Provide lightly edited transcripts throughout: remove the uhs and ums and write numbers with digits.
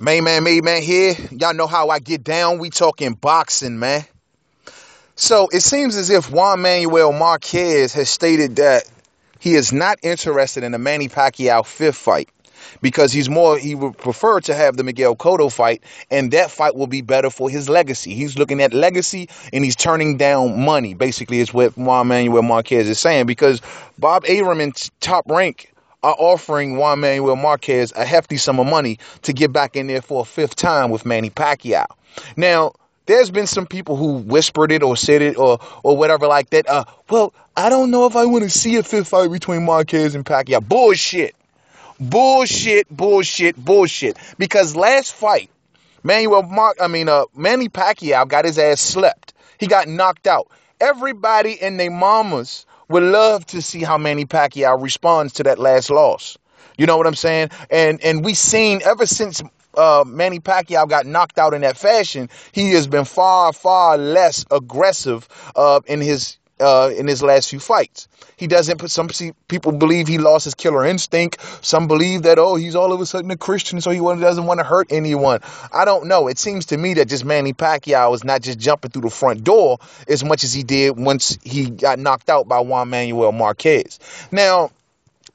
Main man here. Y'all know how I get down. We talking boxing, man. So it seems as if Juan Manuel Marquez has stated that he is not interested in the Manny Pacquiao fifth fight because he would prefer to have the Miguel Cotto fight, and that fight will be better for his legacy. He's looking at legacy and he's turning down money, basically, is what Juan Manuel Marquez is saying, because Bob Arum and Top Rank are offering Juan Manuel Marquez a hefty sum of money to get back in there for a fifth time with Manny Pacquiao. Now, there's been some people who whispered it or said it or whatever like that. Well, I don't know if I want to see a fifth fight between Marquez and Pacquiao. Bullshit. Bullshit, bullshit, bullshit. Because last fight, Manny Pacquiao got his ass slept. He got knocked out. Everybody and their mamas would love to see how Manny Pacquiao responds to that last loss. You know what I'm saying? And we seen ever since Manny Pacquiao got knocked out in that fashion, he has been far, far less aggressive in his last few fights. He doesn't put some people believe he lost his killer instinct. Some believe that, he's all of a sudden a Christian, so he doesn't want to hurt anyone. I don't know. It seems to me that just Manny Pacquiao is not just jumping through the front door as much as he did once he got knocked out by Juan Manuel Marquez. Now,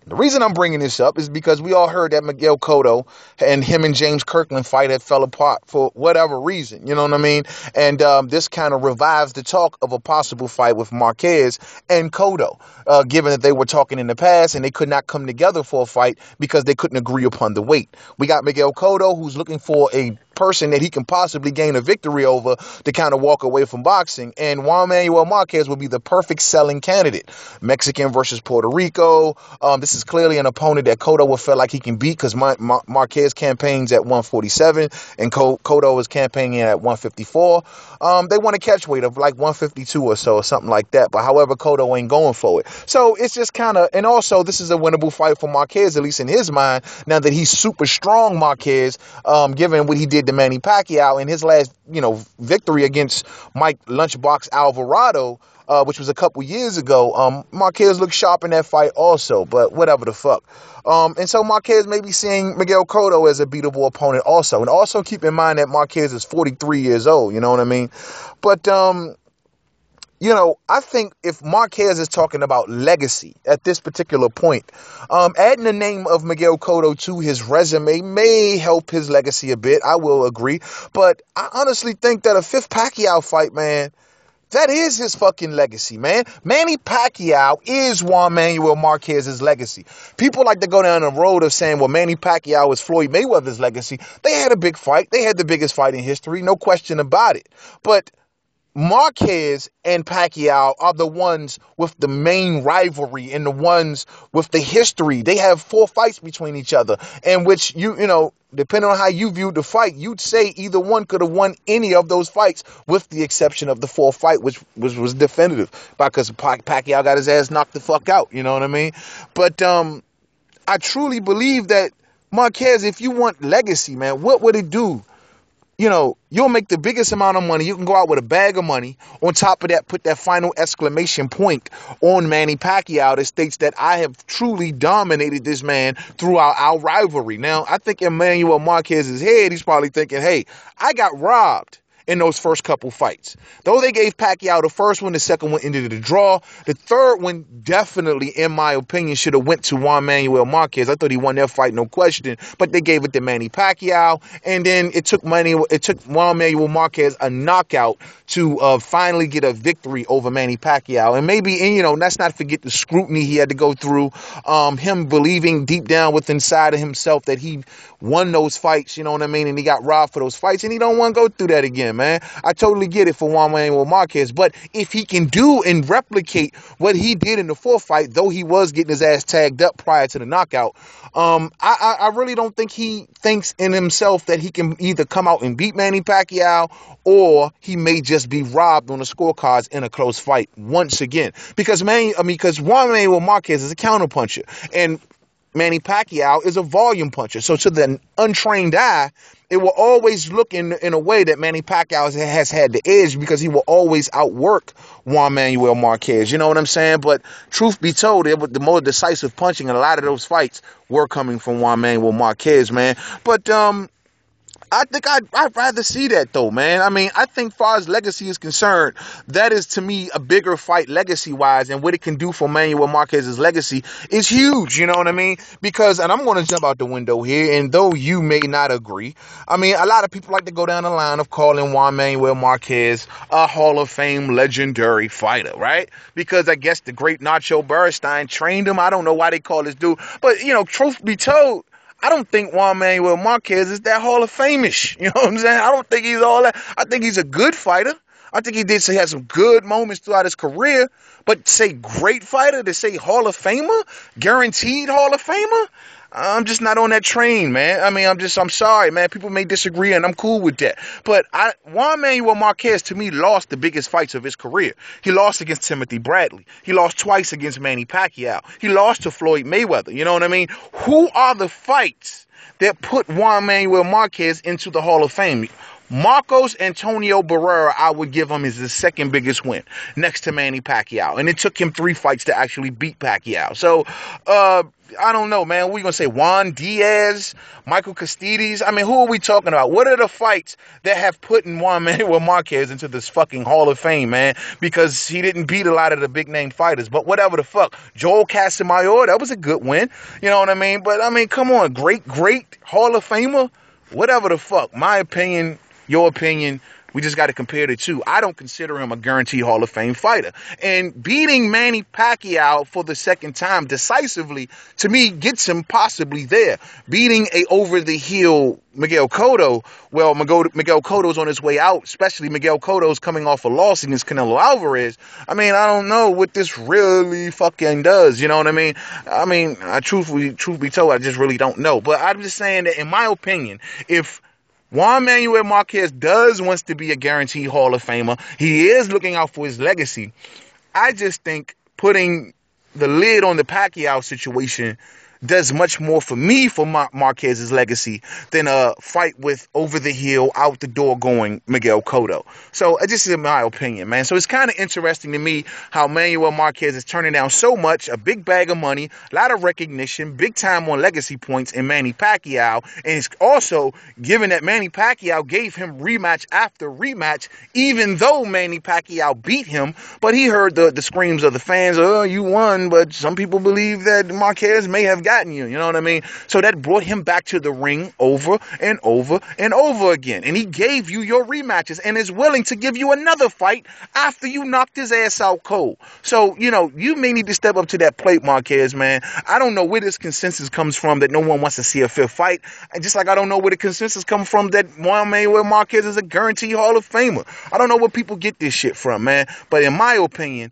the reason I'm bringing this up is because we all heard that Miguel Cotto and him and James Kirkland fight had fell apart for whatever reason, you know what I mean? And this kind of revives the talk of a possible fight with Marquez and Cotto, given that they were talking in the past and they could not come together for a fight because they couldn't agree upon the weight. We got Miguel Cotto, who's looking for a person that he can possibly gain a victory over to kind of walk away from boxing, and Juan Manuel Marquez will be the perfect selling candidate. Mexican versus Puerto Rico. This is clearly an opponent that Cotto will feel like he can beat because Marquez campaigns at 147 and Cotto is campaigning at 154. They want a catch weight of like 152 or so, or something like that. But however, Cotto ain't going for it. So it's just kind of, and also this is a winnable fight for Marquez, at least in his mind, now that he's super strong Marquez, given what he did to Manny Pacquiao in his last, victory against Mike Lunchbox Alvarado, which was a couple years ago. Marquez looked sharp in that fight also, but whatever the fuck. And so Marquez may be seeing Miguel Cotto as a beatable opponent also. And also keep in mind that Marquez is 43 years old, you know what I mean? But, I think if Marquez is talking about legacy at this particular point, adding the name of Miguel Cotto to his resume may help his legacy a bit. I will agree. But I honestly think that a fifth Pacquiao fight, man, that is his fucking legacy, man. Manny Pacquiao is Juan Manuel Marquez's legacy. People like to go down the road of saying, well, Manny Pacquiao is Floyd Mayweather's legacy. They had a big fight. They had the biggest fight in history. No question about it. But Marquez and Pacquiao are the ones with the main rivalry and the ones with the history. They have 4 fights between each other, in which depending on how you viewed the fight, you'd say either one could have won any of those fights, with the exception of the 4th fight, which was definitive because Pacquiao got his ass knocked the fuck out. You know what I mean? But I truly believe that Marquez, if you want legacy, man, what would it do? You'll make the biggest amount of money. You can go out with a bag of money. On top of that, put that final exclamation point on Manny Pacquiao that states that I have truly dominated this man throughout our rivalry. Now, I think in Manuel Marquez's head, he's probably thinking, hey, I got robbed in those first couple fights. Though they gave Pacquiao the first one, the second one ended in a draw. The third one definitely, in my opinion, should have went to Juan Manuel Marquez. I thought he won that fight, no question. But they gave it to Manny Pacquiao, and then it took Juan Manuel Marquez a knockout to finally get a victory over Manny Pacquiao. And maybe, let's not forget the scrutiny he had to go through. Him believing deep down within inside of himself that he won those fights, you know what I mean? And he got robbed for those fights, and he don't want to go through that again, man. I totally get it for Juan Manuel Marquez, but if he can do and replicate what he did in the 4th fight, though he was getting his ass tagged up prior to the knockout, I really don't think he thinks in himself that he can either come out and beat Manny Pacquiao, or he may just be robbed on the scorecards in a close fight once again. Because Juan Manuel Marquez is a counterpuncher, and Manny Pacquiao is a volume puncher. So to the untrained eye, it will always look in a way that Manny Pacquiao has had the edge, because he will always outwork Juan Manuel Marquez. You know what I'm saying? But truth be told, the more decisive punching in a lot of those fights were coming from Juan Manuel Marquez, man. But I think I'd rather see that though, man. I mean, I think far as legacy is concerned, that is to me a bigger fight legacy wise, and what it can do for Manuel Marquez's legacy is huge. You know what I mean? Because, and I'm going to jump out the window here, and though you may not agree, I mean, a lot of people like to go down the line of calling Juan Manuel Marquez a Hall of Fame legendary fighter, right? Because I guess the great Nacho Beristain trained him. I don't know why they call this dude, but truth be told, I don't think Juan Manuel Marquez is that Hall of Fame-ish. You know what I'm saying? I don't think he's all that. I think he's a good fighter. I think he had some good moments throughout his career. But say great fighter, to say Hall of Famer, guaranteed Hall of Famer, I'm just not on that train, man. I mean, I'm sorry, man. People may disagree, and I'm cool with that. But Juan Manuel Marquez, to me, lost the biggest fights of his career. He lost against Timothy Bradley. He lost twice against Manny Pacquiao. He lost to Floyd Mayweather. You know what I mean? Who are the fights that put Juan Manuel Marquez into the Hall of Fame? Marcos Antonio Barrera, I would give him his second biggest win, next to Manny Pacquiao. And it took him 3 fights to actually beat Pacquiao. So, I don't know, man. We're going to say Juan Diaz, Michael Castides. I mean, who are we talking about? What are the fights that have put Juan Manuel Marquez into this fucking Hall of Fame, man? Because he didn't beat a lot of the big-name fighters. But whatever the fuck. Joel Casamayor, that was a good win. You know what I mean? But, I mean, come on. Great Hall of Famer? Whatever the fuck. My opinion, your opinion, we just got to compare the two. I don't consider him a guaranteed Hall of Fame fighter. And beating Manny Pacquiao for the second time decisively, to me, gets him possibly there. Beating a over-the-hill Miguel Cotto, well, Miguel Cotto's on his way out, especially Miguel Cotto's coming off a loss against Canelo Alvarez. I mean, I don't know what this really fucking does, you know what I mean? I mean, truth be told, I just really don't know. But I'm just saying that, in my opinion, if Juan Manuel Marquez wants to be a guaranteed Hall of Famer, he is looking out for his legacy. I just think putting the lid on the Pacquiao situation does much more for me for Marquez's legacy than a fight with over-the-hill, out-the-door going Miguel Cotto. So it just is my opinion, man. So it's kind of interesting to me how Manuel Marquez is turning down so much, a big bag of money, a lot of recognition, big time on legacy points in Manny Pacquiao. And it's also given that Manny Pacquiao gave him rematch after rematch, even though Manny Pacquiao beat him. But he heard the screams of the fans, oh, you won, but some people believe that Marquez may have gotten you know what I mean? So that brought him back to the ring over and over and over again. And he gave you your rematches and is willing to give you another fight after you knocked his ass out cold. So, you may need to step up to that plate, Marquez, man. I don't know where this consensus comes from that no one wants to see a fifth fight. And just like I don't know where the consensus comes from that Juan Manuel Marquez is a guaranteed Hall of Famer. I don't know where people get this shit from, man. But in my opinion,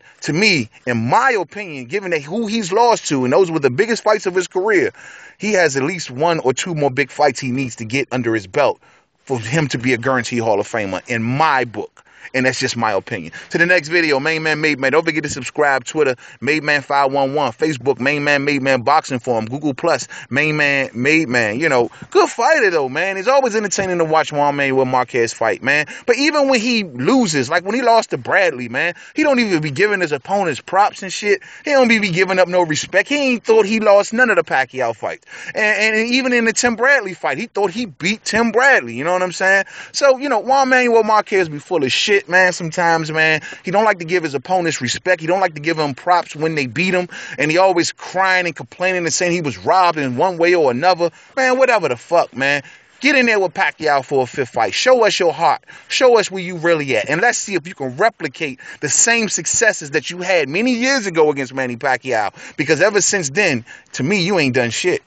given that who he's lost to, and those were the biggest fights of his career, he has at least 1 or 2 more big fights he needs to get under his belt for him to be a guaranteed Hall of Famer in my book. And that's just my opinion. To the next video, Main Man Made Man. Don't forget to subscribe. Twitter, Made Man 511. Facebook, Main Man Made Man Boxing Forum. Google Plus, Main Man Made Man. Good fighter though, man. It's always entertaining to watch Juan Manuel Marquez fight, man. But even when he loses, like when he lost to Bradley, man, he don't even be giving his opponents props and shit. He don't be giving up no respect. He ain't thought he lost none of the Pacquiao fights. And even in the Tim Bradley fight, he thought he beat Tim Bradley. You know what I'm saying? So, Juan Manuel Marquez be full of shit, man. Sometimes, man, he don't like to give his opponents respect. He don't like to give them props when they beat him, and he always crying and complaining and saying he was robbed in one way or another. Man, whatever the fuck, man. Get in there with Pacquiao for a fifth fight. Show us your heart. Show us where you really at, and let's see if you can replicate the same successes that you had many years ago against Manny Pacquiao, because ever since then, to me, you ain't done shit.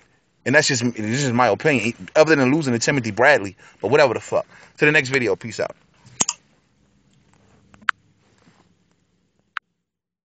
And this is my opinion, other than losing to Timothy Bradley. But whatever the fuck. To the next video. Peace out.